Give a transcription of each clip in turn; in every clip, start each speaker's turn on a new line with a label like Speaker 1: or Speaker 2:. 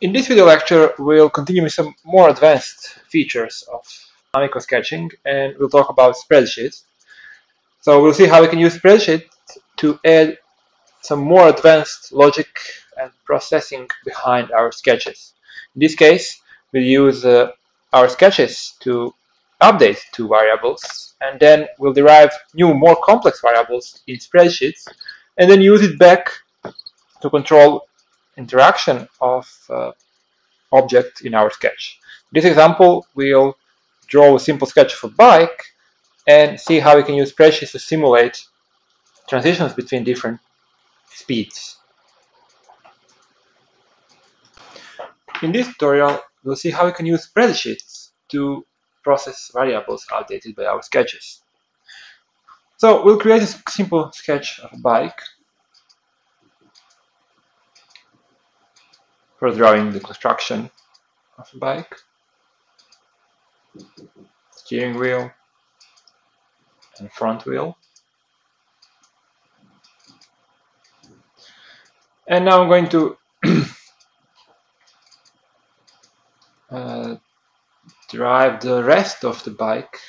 Speaker 1: In this video lecture, we'll continue with some more advanced features of AMICO sketching, and we'll talk about spreadsheets. So we'll see how we can use spreadsheets to add some more advanced logic and processing behind our sketches. In this case, we'll use our sketches to update two variables, and then we'll derive new, more complex variables in spreadsheets, and then use it back to control interaction of object in our sketch. In this example, we'll draw a simple sketch of a bike and see how we can use spreadsheets to simulate transitions between different speeds. In this tutorial, we'll see how we can use spreadsheets to process variables updated by our sketches. So we'll create a simple sketch of a bike for drawing the construction of a bike, steering wheel and front wheel. And now I'm going to derive the rest of the bike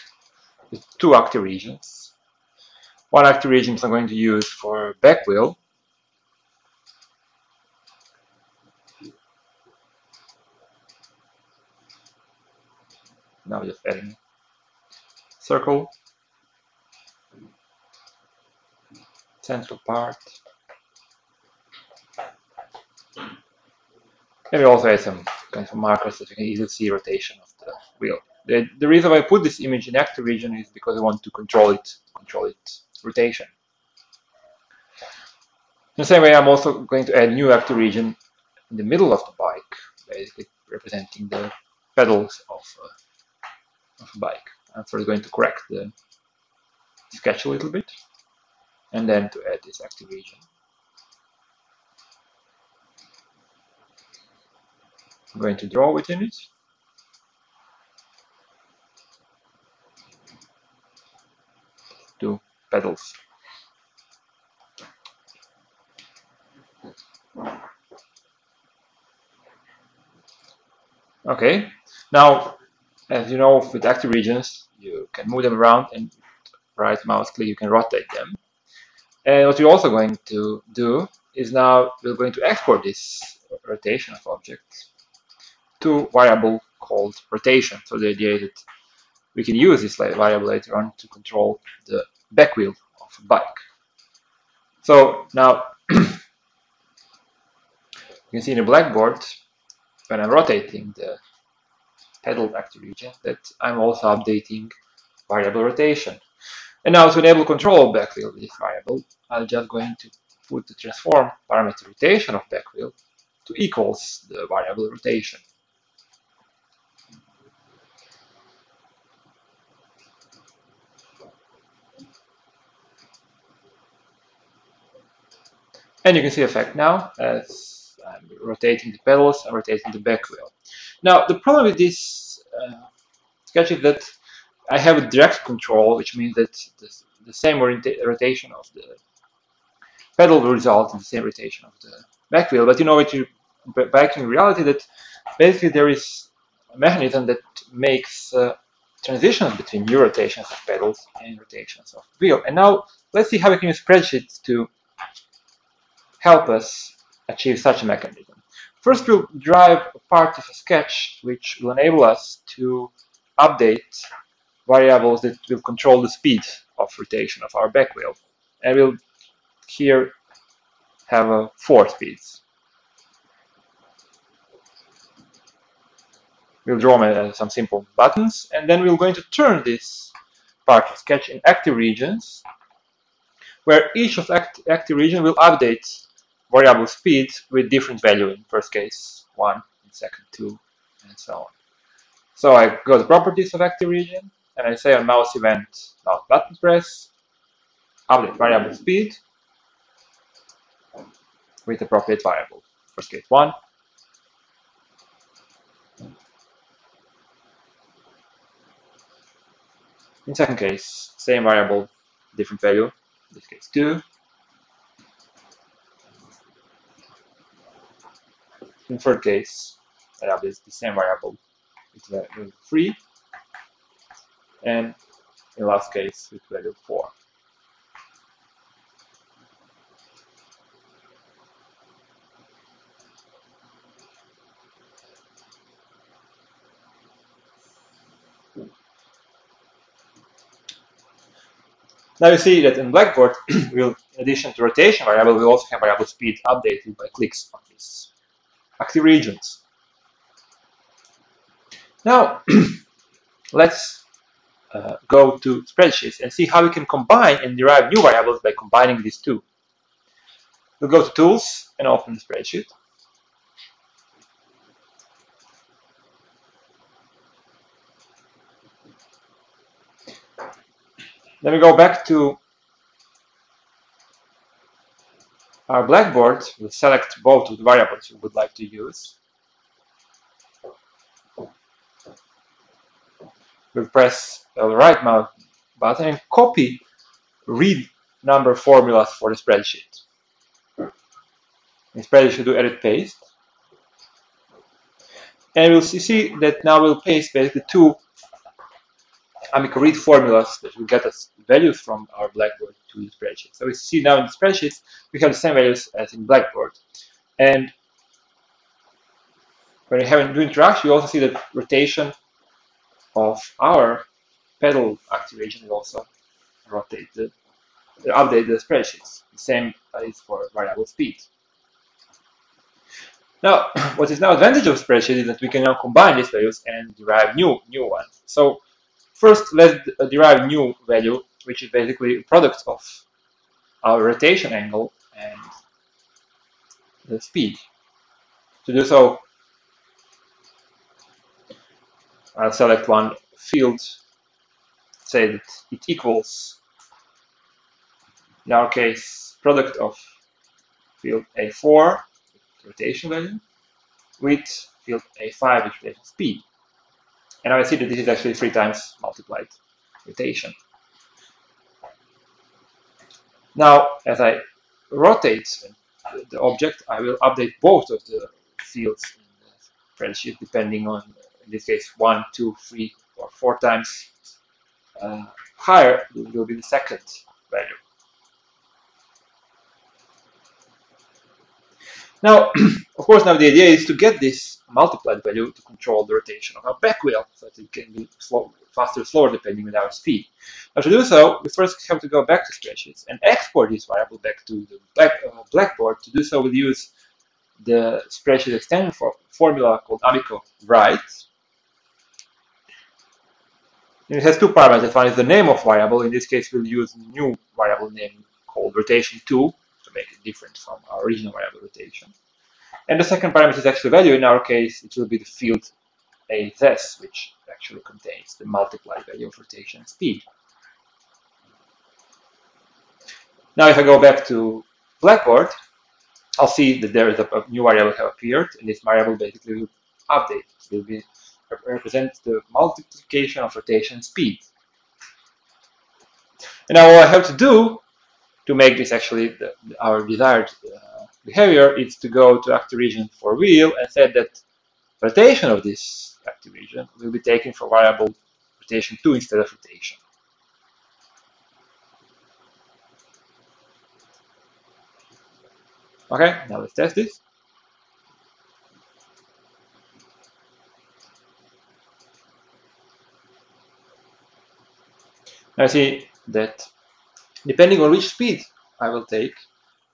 Speaker 1: with two active regions. One active region I'm going to use for back wheel. Now just adding circle, central part. And we also add some kind of markers that you can easily see rotation of the wheel. The reason why I put this image in active region is because I want to control its rotation. In the same way, I'm also going to add new active region in the middle of the bike, basically representing the pedals of a bike. I'm first going to correct the sketch a little bit, and then to add this active region. I'm going to draw within it. Two pedals. Okay, now as you know, with active regions you can move them around, and right mouse click you can rotate them. And what we're also going to do is now we're going to export this rotation of objects to a variable called rotation. So the idea is that we can use this variable later on to control the back wheel of a bike. So now you can see in the blackboard when I'm rotating the pedal active region that I'm also updating variable rotation. And now to enable control of back wheel with this variable, I'm just going to put the transform parameter rotation of back wheel to equals the variable rotation. And you can see the effect now as I'm rotating the pedals, I'm rotating the back wheel. Now the problem with this sketch is that I have a direct control, which means that the same rotation of the pedal will result in the same rotation of the back wheel. But you know, with your biking reality, that basically there is a mechanism that makes transitions between new rotations of pedals and rotations of wheel. And now let's see how we can use spreadsheets to help us achieve such a mechanism. First, we'll drive a part of a sketch which will enable us to update variables that will control the speed of rotation of our back wheel. And we'll here have 4 speeds. We'll draw some simple buttons, and then we're going to turn this part of the sketch in active regions, where each of active region will update variable speed with different value. In first case 1, in second 2, and so on. So I go to properties of active region, and I say on mouse event mouse button press, update variable speed with appropriate variable. First case 1. In second case, same variable, different value. In this case 2. In third case, that updates the same variable with value 3, and in the last case with value 4. Now you see that in Blackboard, we'll, in addition to rotation variable, we also have variable speed updated by clicks on these active regions. Now, let's go to spreadsheets and see how we can combine and derive new variables by combining these two. We'll go to Tools and open the spreadsheet. Then we go back to our Blackboard. We'll select both of the variables we would like to use. We'll press the right mouse button and copy read number formulas for the spreadsheet. In spreadsheet, do edit paste. And we'll see that now we'll paste basically two AMICO read formulas that will get us values from our Blackboard to the spreadsheet. So we see now in the spreadsheets, we have the same values as in Blackboard. And when we have a new interaction, we also see that rotation of our pedal activation will also update the spreadsheets. The same is for variable speed. Now, what is now advantage of spreadsheet is that we can now combine these values and derive new ones. So first, let's derive new value, which is basically a product of our rotation angle and the speed. To do so, I'll select one field, say that it equals, in our case, product of field A4, rotation value, with field A5, which rotation speed. And now I see that this is actually 3 times multiplied rotation. Now, as I rotate the object, I will update both of the fields in the spreadsheet, depending on, in this case, 1, 2, 3, or 4 times higher will be the second value. Now, of course, now the idea is to get this multiplied value to control the rotation of our back wheel, so that it can be faster or slower depending on our speed. Now, to do so, we first have to go back to spreadsheets and export this variable back to the Blackboard. To do so, we'll use the spreadsheet extension formula called AMICO write. And it has 2 parameters. One is the name of variable. In this case, we'll use a new variable name called rotation2 to make it different from our original variable rotation. And the second parameter is actually value. In our case, it will be the field AS, which actually contains the multiplied value of rotation speed. Now, if I go back to Blackboard, I'll see that there is a new variable have appeared, and this variable basically will update. It will be represent the multiplication of rotation speed. And now what I have to do to make this actually our desired behavior is to go to active region for wheel and set that rotation of this active region will be taken for variable rotation2 instead of rotation. Okay, now let's test this. Now I see that depending on which speed I will take,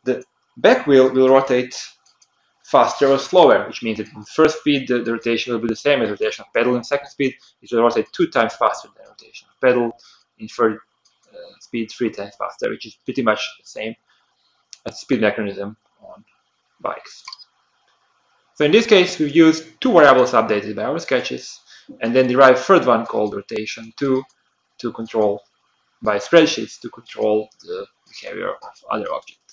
Speaker 1: the back wheel will rotate faster or slower, which means that in first speed the rotation will be the same as rotation of pedal. In second speed, it will rotate 2 times faster than rotation of pedal. In third speed, 3 times faster, which is pretty much the same as speed mechanism on bikes. So in this case, we've used 2 variables updated by our sketches, and then derived third one called rotation2 to control by spreadsheets to control the behavior of other objects.